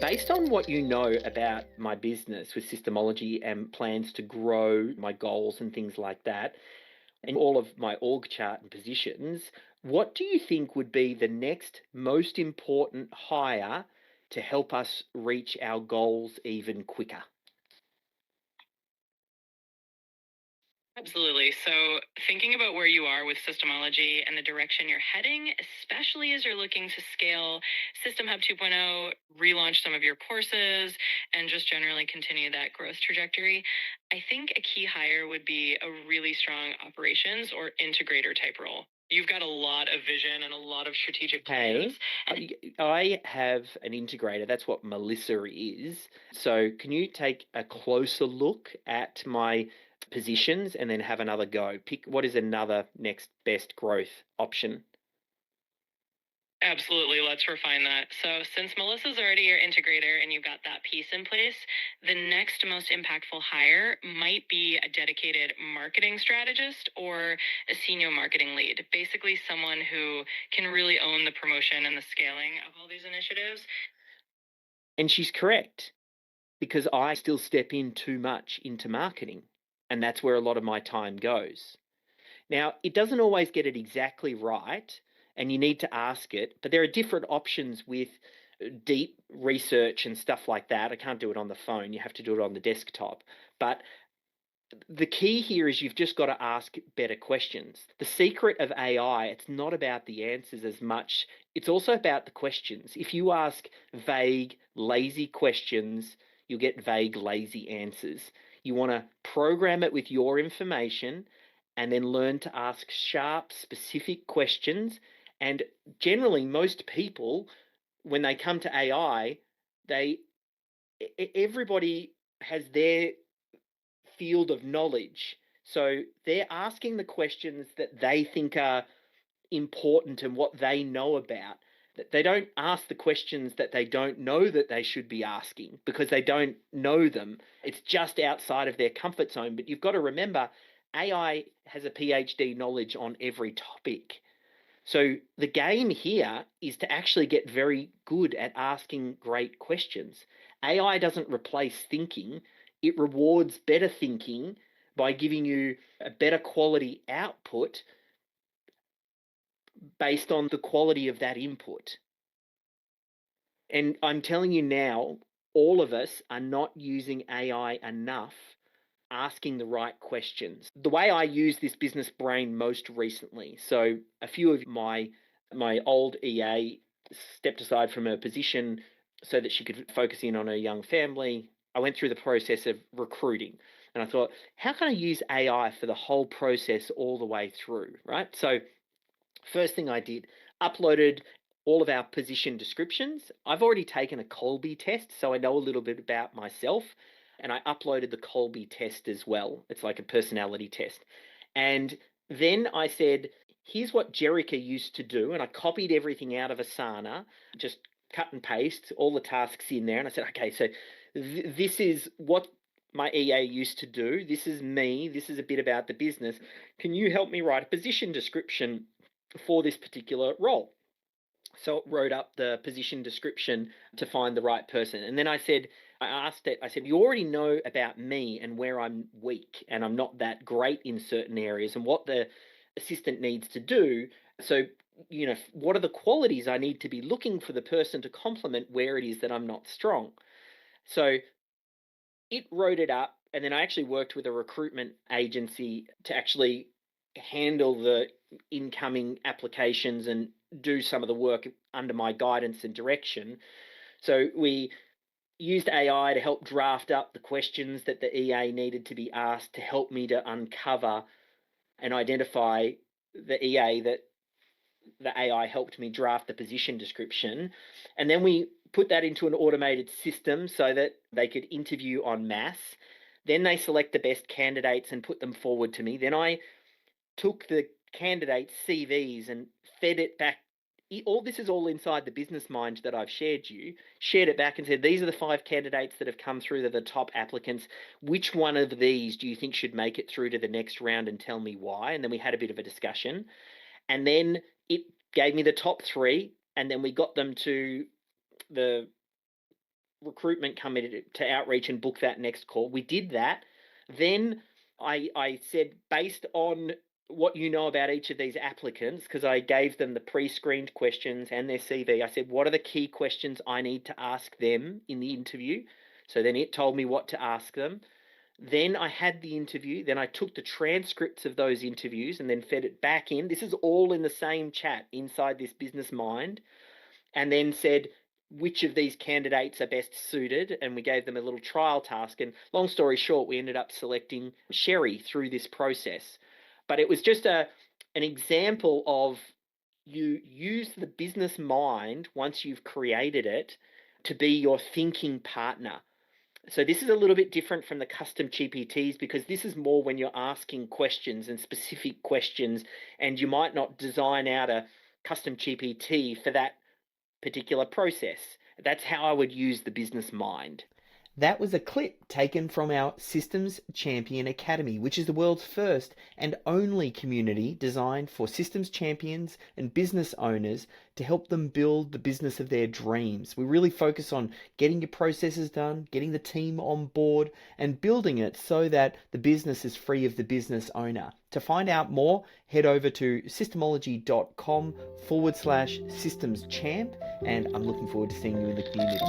Based on what you know about my business with systemology and plans to grow my goals and things like that, and all of my org chart and positions, what do you think would be the next most important hire to help us reach our goals even quicker? Absolutely. So, thinking about where you are with systemology and the direction you're heading, especially as you're looking to scale systemHUB 2.0, relaunch some of your courses, and just generally continue that growth trajectory, I think a key hire would be a really strong operations or integrator type role. You've got a lot of vision and a lot of strategic plans. Hey, I have an integrator. That's what Melissa is. So, can you take a closer look at my positions and then have another go? Pick what is another next best growth option. Absolutely. Let's refine that. So, since Melissa's already your integrator and you've got that piece in place, the next most impactful hire might be a dedicated marketing strategist or a senior marketing lead. Basically, someone who can really own the promotion and the scaling of all these initiatives. And she's correct because I still step in too much into marketing, and that's where a lot of my time goes. Now, it doesn't always get it exactly right, and you need to ask it, but there are different options with deep research and stuff like that. I can't do it on the phone, you have to do it on the desktop. But the key here is you've just got to ask better questions. The secret of AI, it's not about the answers as much, it's also about the questions. If you ask vague, lazy questions, you'll get vague, lazy answers. You want to program it with your information and then learn to ask sharp, specific questions. And generally, most people, when they come to AI, they everybody has their field of knowledge. So they're asking the questions that they think are important and what they know about. They don't ask the questions that they don't know that they should be asking because they don't know them. It's just outside of their comfort zone. But you've got to remember, AI has a PhD knowledge on every topic. So the game here is to actually get very good at asking great questions. AI doesn't replace thinking, it rewards better thinking by giving you a better quality output based on the quality of that input. And I'm telling you now, all of us are not using AI enough asking the right questions. The way I use this business brain most recently, so a few of my old EA stepped aside from her position so that she could focus in on her young family. I went through the process of recruiting and I thought, how can I use AI for the whole process all the way through, right? So first thing I did, uploaded all of our position descriptions. I've already taken a Colby test, so I know a little bit about myself. And I uploaded the Colby test as well. It's like a personality test. And then I said, here's what Jerica used to do. And I copied everything out of Asana, just cut and paste all the tasks in there. And I said, okay, so this is what my EA used to do. This is me. This is a bit about the business. Can you help me write a position description for this particular role? So it wrote up the position description to find the right person. And then I asked it, I said, you already know about me and where I'm weak and I'm not that great in certain areas and what the assistant needs to do. So, what are the qualities I need to be looking for the person to complement where it is that I'm not strong? So it wrote it up. And then I actually worked with a recruitment agency to actually handle the incoming applications and do some of the work under my guidance and direction. So we used AI to help draft up the questions that the EA needed to be asked to help me to uncover and identify the EA that the AI helped me draft the position description. And then we put that into an automated system so that they could interview en masse. Then they select the best candidates and put them forward to me. Then I took the candidates' CVs and fed it back. All this is all inside the business mind that I've shared it back and said, these are the 5 candidates that have come through that are the top applicants. Which one of these do you think should make it through to the next round and tell me why? And then we had a bit of a discussion. And then it gave me the top 3 and then we got them to the recruitment committee to outreach and book that next call. We did that. Then I said, based on what you know about each of these applicants, because I gave them the pre-screened questions and their CV, I said, what are the key questions I need to ask them in the interview? So then it told me what to ask them. Then I had the interview. Then I took the transcripts of those interviews and then fed it back in. This is all in the same chat inside this business mind. And then said, which of these candidates are best suited? And we gave them a little trial task. And long story short, we ended up selecting Sherry through this process. But it was just an example of you use the business mind once you've created it to be your thinking partner. So this is a little bit different from the custom GPTs, because this is more when you're asking questions and specific questions, and you might not design out a custom GPT for that particular process. That's how I would use the business mind. That was a clip taken from our Systems Champion Academy, which is the world's first and only community designed for systems champions and business owners to help them build the business of their dreams. We really focus on getting your processes done, getting the team on board, and building it so that the business is free of the business owner. To find out more, head over to systemology.com/systemschamp, and I'm looking forward to seeing you in the community.